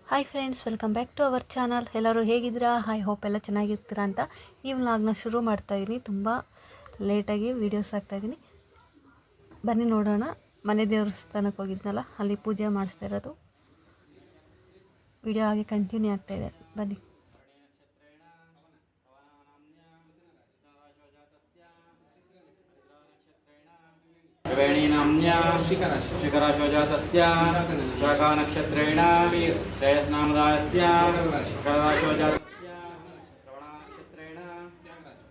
Hi friends, welcome back to our channel. ಎಲ್ಲರೂ ಹೇಗಿದ್ದೀರಾ? I hope ಎಲ್ಲ ಚೆನ್ನಾಗಿರ್ತೀರಾ ಅಂತ ಈ ವ್ಲಾಗ್ನ ಶುರು ಮಾಡ್ತಾಯಿದ್ದೀನಿ. ತುಂಬ ಲೇಟಾಗಿ ವೀಡಿಯೋಸ್ ಹಾಕ್ತಾಯಿದ್ದೀನಿ. ಬನ್ನಿ ನೋಡೋಣ. ಮನೆ ದೇವಸ್ಥಾನಕ್ಕೆ ಹೋಗಿದ್ನಲ್ಲ, ಅಲ್ಲಿ ಪೂಜೆ ಮಾಡಿಸ್ತಾ ಇರೋದು ವಿಡಿಯೋ ಆಗಿ ಕಂಟಿನ್ಯೂ ಆಗ್ತಾಯಿದೆ. ಬನ್ನಿ. ವೇಣೀನಾಮ್ನ್ಯಾ ಶಿಖರಾಶೋಜಾತಸ್ಯ ಶಾಖಾನಕ್ಷತ್ರೇಣ ಶ್ರೇಯಸ್ನಾಮದಾಯಸ್ಯ ಶಿಖರಾಶೋಜಾತಸ್ಯ ಶ್ರವಣಾನಕ್ಷತ್ರೇಣ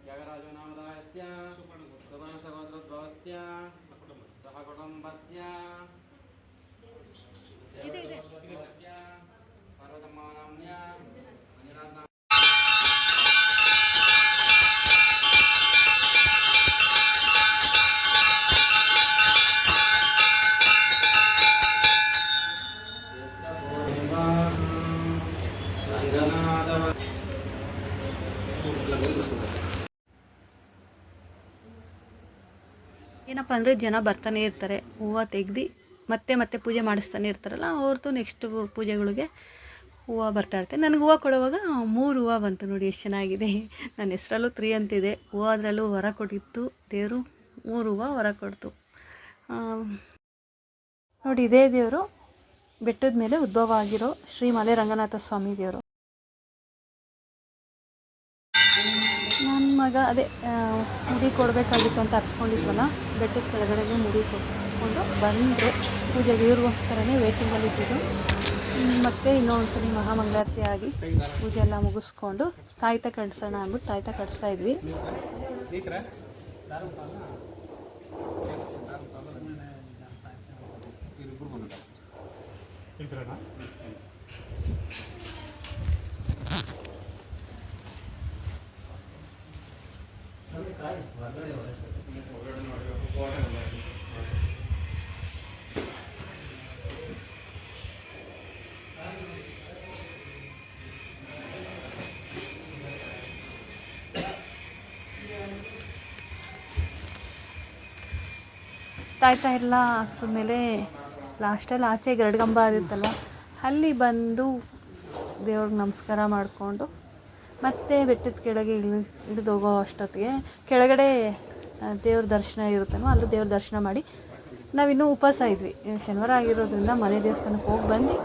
ತ್ಯಾಗರಾಜೋನಾಮದಾಯಸ್ಯ ಸುವರ್ಣಸಹೋದರೋದ್ಭವಸ್ಯ ಸಹಕುಟುಂಬಸ್ಯ ಪಾರ್ವತಮ್ಮನಾಮ್ನ್ಯಾ ಮಂಜುನಾಥ್ ಏನಪ್ಪ ಅಂದರೆ ಜನ ಬರ್ತಾನೆ ಇರ್ತಾರೆ, ಹೂವು ತೆಗ್ದು ಮತ್ತೆ ಪೂಜೆ ಮಾಡಿಸ್ತಾನೆ ಇರ್ತಾರಲ್ಲ, ಅವ್ರದ್ದು ನೆಕ್ಸ್ಟ್ ಪೂಜೆಗಳಿಗೆ ಹೂವು ಬರ್ತಾ ಇರುತ್ತೆ. ನನಗೆ ಹೂವು ಕೊಡುವಾಗ 3 ಹೂವು ಬಂತು. ನೋಡಿ ಎಷ್ಟು ಚೆನ್ನಾಗಿದೆ. ನನ್ನ ಹೆಸರಲ್ಲೂ 3 ಅಂತಿದೆ. ಹೂವು ಅದರಲ್ಲೂ ವರ ಕೊಟ್ಟಿತ್ತು ದೇವರು. 3 ಹೂವು ವರ ಕೊಡ್ತು. ನೋಡಿ, ಇದೇ ದೇವರು ಬೆಟ್ಟದ ಮೇಲೆ ಉದ್ಭವ ಆಗಿರೋ ಶ್ರೀ ಮಲೆ ರಂಗನಾಥ ಸ್ವಾಮಿ ದೇವರು. ನನ್ನ ಮಗ ಅದೇ ಮುಡಿ ಕೊಡಬೇಕಾಗಿತ್ತು ಅಂತ ಅರ್ಸ್ಕೊಂಡಿದ್ವಲ್ಲ, ಬೆಟ್ಟದ ಕೆಳಗಡೆಗೆ ಮುಡಿ ಕೊಟ್ಕೊಂಡು ಬಂದರು ಪೂಜೆಗೆ. ಇವ್ರಿಗೋಸ್ಕರನೇ ವೇಟಿಂಗಲ್ಲಿ ಇದ್ದಿದ್ದು. ಮತ್ತು ಇನ್ನೊಂದ್ಸರಿ ಮಹಾಮಂಗಳಾರತಿ ಆಗಿ ಪೂಜೆ ಎಲ್ಲ ಮುಗಿಸ್ಕೊಂಡು ತಾಯ್ತ ಕಟ್ಸೋಣ ಅಂದ್ಬಿಟ್ಟು ತಾಯ್ತ ಕಟ್ಸ್ತಾ ಇದ್ವಿ. ತಾಯ್ತಾ ಎಲ್ಲ ಹಾಕ್ಸಿದ್ಮೇಲೆ ಲಾಸ್ಟಲ್ಲಿ ಆಚೆ ಗರಡ್ಗಂಬ ಇರುತ್ತಲ್ಲ, ಅಲ್ಲಿ ಬಂದು ದೇವ್ರಿಗೆ ನಮಸ್ಕಾರ ಮಾಡಿಕೊಂಡು ಮತ್ತೆ ಬೆಟ್ಟದ ಕೆಳಗೆ ಇಳಿದೋಗೋ ಅಷ್ಟೊತ್ತಿಗೆ ಕೆಳಗಡೆ ದೇವ್ರ ದರ್ಶನ ಇರುತ್ತನೋ ಅಲ್ಲೂ ದೇವ್ರ ದರ್ಶನ ಮಾಡಿ ನಾವಿನ್ನೂ ಉಪವಾಸ ಇದ್ವಿ. ಶನಿವಾರ ಆಗಿರೋದ್ರಿಂದ ಮನೆ ದೇವಸ್ಥಾನಕ್ಕೆ ಹೋಗಿ ಬಂದು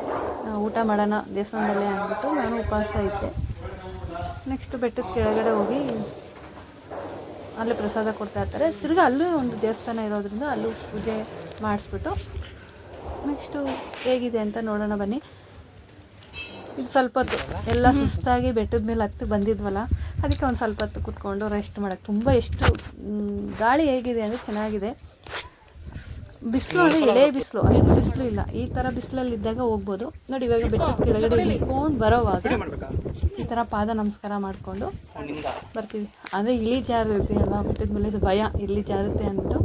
ಊಟ ಮಾಡೋಣ ದೇವಸ್ಥಾನದಲ್ಲೇ ಅಂದ್ಬಿಟ್ಟು ನಾನು ಉಪವಾಸ ಇದ್ದೆ. ನೆಕ್ಸ್ಟ್ ಬೆಟ್ಟದ ಕೆಳಗಡೆ ಹೋಗಿ ಅಲ್ಲೇ ಪ್ರಸಾದ ಕೊಡ್ತಾ ಇರ್ತಾರೆ. ತಿರ್ಗಿ ಅಲ್ಲೂ ಒಂದು ದೇವಸ್ಥಾನ ಇರೋದ್ರಿಂದ ಅಲ್ಲೂ ಪೂಜೆ ಮಾಡಿಸ್ಬಿಟ್ಟು ನೆಕ್ಸ್ಟು ಹೇಗಿದೆ ಅಂತ ನೋಡೋಣ ಬನ್ನಿ. ಇದು ಸ್ವಲ್ಪ ಹೊತ್ತು ಎಲ್ಲ ಸುಸ್ತಾಗಿ ಬೆಟ್ಟದ ಮೇಲೆ ಹತ್ತಿ ಬಂದಿದ್ವಲ್ಲ, ಅದಕ್ಕೆ ಒಂದು ಸ್ವಲ್ಪ ಹೊತ್ತು ಕೂತ್ಕೊಂಡು ರೆಸ್ಟ್ ಮಾಡೋಕ್ಕೆ. ತುಂಬ ಎಷ್ಟು ಗಾಳಿ ಹೇಗಿದೆ ಅಂದರೆ ಚೆನ್ನಾಗಿದೆ. ಬಿಸಿಲು ಅಂದರೆ ಎಳೆ ಬಿಸಿಲು, ಅಷ್ಟು ಬಿಸಿಲು ಇಲ್ಲ. ಈ ಥರ ಬಿಸಿಲಲ್ಲಿ ಇದ್ದಾಗ ಹೋಗ್ಬೋದು. ನೋಡಿ, ಇವಾಗ ಬೆಟ್ಟದ ಕೆಳಗಡೆ ಇಳ್ಕೊಂಡು ಬರೋವಾಗ ಈ ಥರ ಪಾದ ನಮಸ್ಕಾರ ಮಾಡಿಕೊಂಡು ಬರ್ತೀವಿ. ಅಂದರೆ ಇಳಿಜಾರುತ್ತೆ ಅಲ್ವಾ, ಬೆಟ್ಟದ ಮೇಲೆ ಭಯ ಇಳಿಜಾರುತ್ತೆ ಅಂದ್ಬಿಟ್ಟು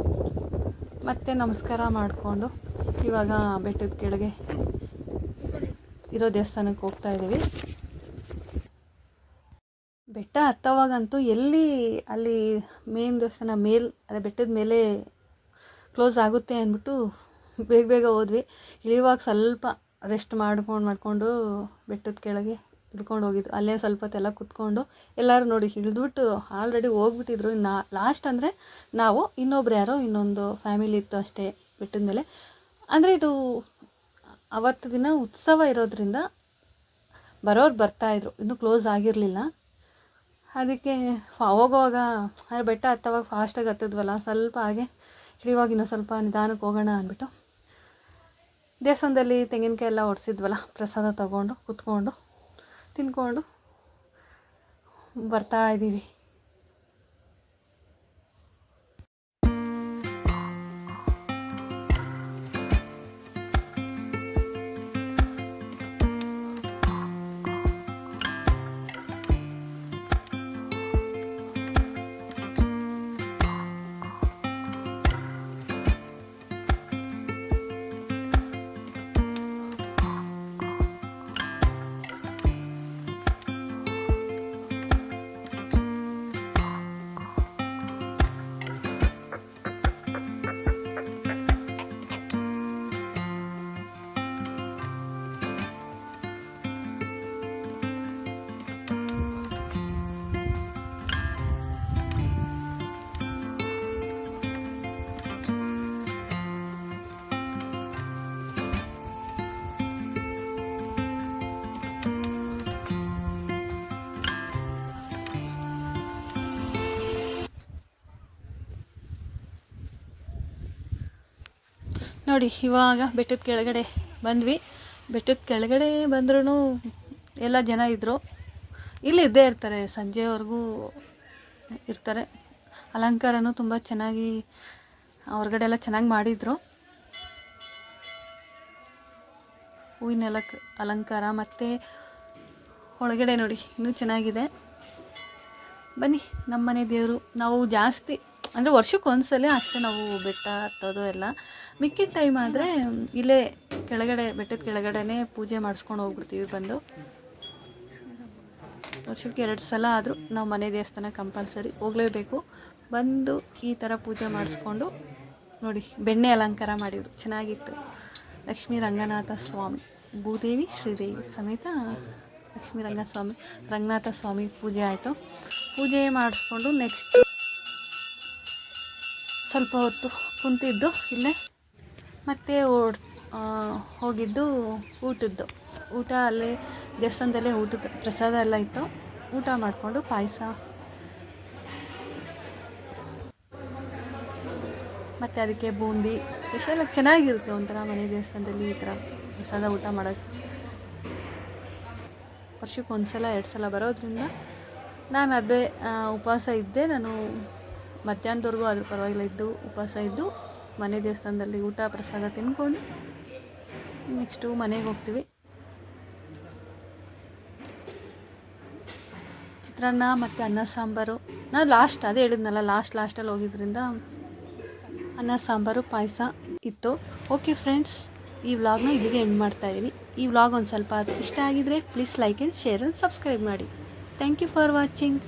ಮತ್ತೆ ನಮಸ್ಕಾರ ಮಾಡಿಕೊಂಡು ಇವಾಗ ಬೆಟ್ಟದ ಕೆಳಗೆ ಇರೋ ದೇವಸ್ಥಾನಕ್ಕೆ ಹೋಗ್ತಾ ಇದ್ದೀವಿ. ಬೆಟ್ಟ ಹತ್ತವಾಗಂತೂ ಅಲ್ಲಿ ಮೇನ್ ದೇವಸ್ಥಾನ ಅದೇ ಬೆಟ್ಟದ ಮೇಲೆ ಕ್ಲೋಸ್ ಆಗುತ್ತೆ ಅಂದ್ಬಿಟ್ಟು ಬೇಗ ಹೋದ್ವಿ. ಇಳಿಯುವಾಗ ಸ್ವಲ್ಪ ರೆಸ್ಟ್ ಮಾಡಿಕೊಂಡು ಬೆಟ್ಟದ ಕೆಳಗೆ ಇಳ್ಕೊಂಡು ಹೋಗಿದ್ದು. ಅಲ್ಲೇ ಸ್ವಲ್ಪ ಹೊತ್ತೆಲ್ಲ ಕೂತ್ಕೊಂಡು ಎಲ್ಲರೂ ನೋಡಿ ಇಳಿದ್ಬಿಟ್ಟು ಆಲ್ರೆಡಿ ಹೋಗ್ಬಿಟ್ಟಿದ್ರು. ಲಾಸ್ಟ್ ಅಂದರೆ ನಾವು ಇನ್ನೊಂದು ಫ್ಯಾಮಿಲಿ ಇತ್ತು ಅಷ್ಟೇ ಬೆಟ್ಟದ ಮೇಲೆ. ಅಂದರೆ ಇದು ಅವತ್ತು ದಿನ ಉತ್ಸವ ಇರೋದ್ರಿಂದ ಬರೋರು ಬರ್ತಾಯಿದ್ರು, ಇನ್ನೂ ಕ್ಲೋಸ್ ಆಗಿರಲಿಲ್ಲ. ಅದಕ್ಕೆ ಹೋಗುವಾಗ ಬೆಟ್ಟ ಹತ್ತವಾಗ ಫಾಸ್ಟಾಗಿ ಹತ್ತಿದ್ವಲ್ಲ, ಸ್ವಲ್ಪ ಹಾಗೆ ಇಳಿಯುವಾಗ ಇನ್ನೂ ಸ್ವಲ್ಪ ನಿಧಾನಕ್ಕೆ ಹೋಗೋಣ ಅಂದ್ಬಿಟ್ಟು ದೇವಸ್ಥಾನದಲ್ಲಿ ತೆಂಗಿನಕಾಯಿ ಎಲ್ಲ ಒಡಿಸಿದ್ವಲ್ಲ, ಪ್ರಸಾದ ತೊಗೊಂಡು ಕೂತ್ಕೊಂಡು ತಿಂದ್ಕೊಂಡು ಬರ್ತಾ ಇದ್ದೀವಿ. ನೋಡಿ ಇವಾಗ ಬೆಟ್ಟದ ಕೆಳಗಡೆ ಬಂದ್ವಿ. ಬೆಟ್ಟದ ಕೆಳಗಡೆ ಬಂದ್ರೂ ಎಲ್ಲ ಜನ ಇದ್ದರು. ಇಲ್ಲಿ ಇದ್ದೇ ಇರ್ತಾರೆ, ಸಂಜೆವರೆಗೂ ಇರ್ತಾರೆ. ಅಲಂಕಾರನೂ ತುಂಬ ಚೆನ್ನಾಗಿ ಹೊರಗಡೆ ಎಲ್ಲ ಚೆನ್ನಾಗಿ ಮಾಡಿದರು. ಹೂವಿನ ಅಲಂಕಾರ ಮತ್ತು ಒಳಗಡೆ ನೋಡಿ ಇನ್ನೂ ಚೆನ್ನಾಗಿದೆ. ಬನ್ನಿ, ನಮ್ಮನೆ ದೇವರು. ನಾವು ಜಾಸ್ತಿ ಅಂದರೆ ವರ್ಷಕ್ಕೆ ಒಂದ್ಸಲ ಅಷ್ಟೇ ನಾವು ಬೆಟ್ಟ ಹತ್ತೋದು ಎಲ್ಲ. ಮಿಕ್ಕಿದ ಟೈಮ್ ಆದರೆ ಇಲ್ಲೇ ಕೆಳಗಡೆ ಬೆಟ್ಟದ ಕೆಳಗಡೆನೇ ಪೂಜೆ ಮಾಡಿಸ್ಕೊಂಡು ಹೋಗ್ಬಿಡ್ತೀವಿ ಬಂದು. ವರ್ಷಕ್ಕೆ 2 ಸಲ ಆದರೂ ನಾವು ಮನೆ ದೇವಸ್ಥಾನ ಕಂಪಲ್ಸರಿ ಹೋಗಲೇಬೇಕು. ಬಂದು ಈ ಥರ ಪೂಜೆ ಮಾಡಿಸ್ಕೊಂಡು ನೋಡಿ ಬೆಣ್ಣೆ ಅಲಂಕಾರ ಮಾಡಿದ್ರು, ಚೆನ್ನಾಗಿತ್ತು. ಲಕ್ಷ್ಮೀ ರಂಗನಾಥ ಸ್ವಾಮಿ, ಭೂದೇವಿ ಶ್ರೀದೇವಿ ಸಮೇತ ಲಕ್ಷ್ಮೀ ರಂಗನಾಥ ಸ್ವಾಮಿ ಪೂಜೆ ಆಯಿತು. ಪೂಜೆ ಮಾಡಿಸ್ಕೊಂಡು ನೆಕ್ಸ್ಟ್ ಸ್ವಲ್ಪ ಹೊತ್ತು ಕುಂತಿದ್ದು ಇಲ್ಲೇ. ಮತ್ತು ಹೋಗಿದ್ದು ಊಟ ಅಲ್ಲೇ ದೇವಸ್ಥಾನದಲ್ಲೇ ಊಟದ ಪ್ರಸಾದ ಎಲ್ಲ ಇತ್ತು. ಊಟ ಮಾಡಿಕೊಂಡು ಪಾಯಸ ಮತ್ತು ಅದಕ್ಕೆ ಬೂಂದಿ ಸ್ಪೆಷಲಾಗಿ ಚೆನ್ನಾಗಿರುತ್ತೆ. ಒಂಥರ ಮನೆ ದೇವಸ್ಥಾನದಲ್ಲಿ ಈ ಥರ ಪ್ರಸಾದ ಊಟ ಮಾಡೋಕ್ಕೆ ವರ್ಷಕ್ಕೆ 1 ಸಲ 2 ಸಲ ಬರೋದ್ರಿಂದ ನಾನು ಅದೇ ಉಪವಾಸ ಇದ್ದೆ. ನಾನು ಮಧ್ಯಾಹ್ನದವರೆಗೂ ಅದ್ರ ಪರವಾಗಿಲ್ಲ ಇದ್ದು ಉಪವಾಸ ಇದ್ದು ಮನೆ ದೇವಸ್ಥಾನದಲ್ಲಿ ಊಟ ಪ್ರಸಾದ ತಿಂದ್ಕೊಂಡು ನೆಕ್ಸ್ಟು ಮನೆಗೆ ಹೋಗ್ತೀವಿ. ಚಿತ್ರಾನ್ನ ಮತ್ತು ಅನ್ನ ಸಾಂಬಾರು. ನಾನು ಅದೇ ಹೇಳಿದ್ನಲ್ಲ, ಲಾಸ್ಟಲ್ಲಿ ಹೋಗಿದ್ರಿಂದ ಅನ್ನ ಸಾಂಬಾರು ಪಾಯಸ ಇತ್ತು. ಓಕೆ ಫ್ರೆಂಡ್ಸ್, ಈ ವ್ಲಾಗ್ನ ಇಲ್ಲಿಗೆ ಎಂಡ್ ಮಾಡ್ತಾಯಿದ್ದೀನಿ. ಈ ವ್ಲಾಗ್ ಒಂದು ಸ್ವಲ್ಪ ಇಷ್ಟ ಆಗಿದರೆ please like and share and subscribe ಮಾಡಿ. Thank you for watching.